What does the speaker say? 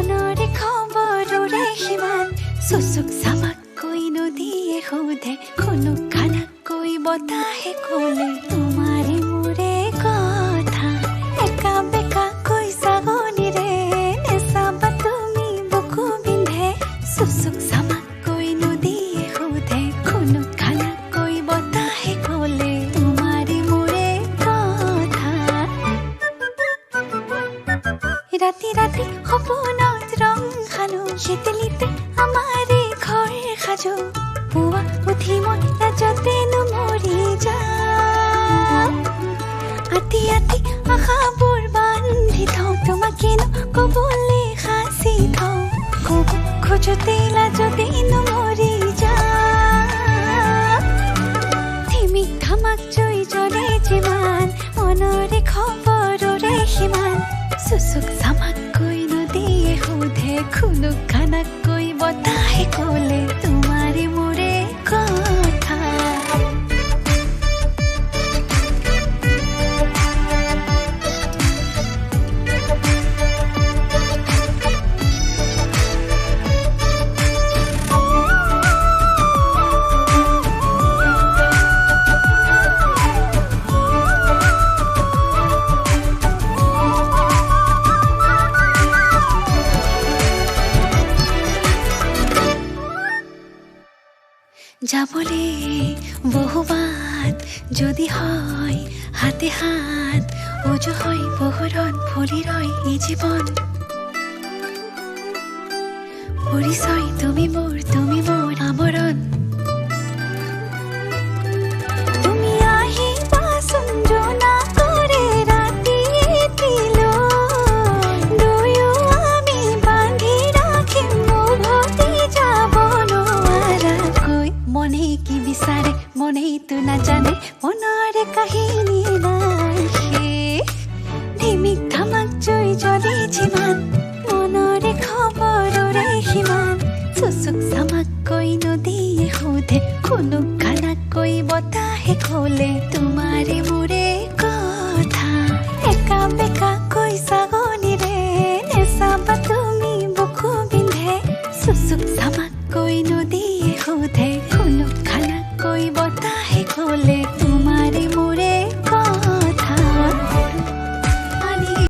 মনৰে খবৰৰে সিমান চুচুক চামাককৈ নদীয়ে সোধে খুনুক খানাকৈ বতাহে ক'লে তোমাৰে মোৰে কথা একা বেকাকৈ ছাগলীৰে নেচাবা তুমি বুকু বিন্ধে চুচুক চামাককৈ নদীয়ে সোধে খুনুক খানাকৈ বতাহে ক'লে তোমাৰে মোৰে কথা ৰাতি ৰাতি সপোনত ৰং সানো শীতলিতে আমাৰে ঘৰ সাজো পুৱা উঠি মই লাজতেনো মৰি যাওঁ আতি আতি আশাবোৰ বান্ধি থওঁ তোমাকেনো ক'বলৈ সাঁচি থওঁ ক'ব খোজোতে লাজতেনো মৰি যাওঁ ধিমিক ধামাক জয় জ্বলে যিমান মনৰে খবৰৰে সিমান চুচুক চামাককৈ নদীয়ে সোধে খুনুক খানাকৈ বতাহে ক'লে তোমাৰে মোৰে কথা যাবলে বহুবাত যদি হয় হাতে হাত উজু হয় পোহৰত ভৰি ৰয় এই জীৱন পৰিচয় তুমি মোৰ আমৰণ তুমি আহিবাচোন জনা কৰে ৰাতি এটিলৈ দুয়ো আমি বান্ধি ৰাখিম উভতি যাব নোৱাৰাকৈ মনে কি বিচাৰে মনেইতো নাজানে মনৰে কাহিনী নাই ধিমিক ধামাক জয় জ্বলে যিমান মনৰে খবৰৰে সিমান চুচুক চামাককৈ নদীয়ে সোধে খুনুক খানাকৈ বতাহে ক'লে তোমাৰে মোৰে কথা একা বেকাকৈ ছাগলীৰে নেচাবা তুমি বুকু বিন্ধে চুচুক চামাককৈ নদীয়ে সোধে খুনুক খানাকৈ বতাহে ক'লে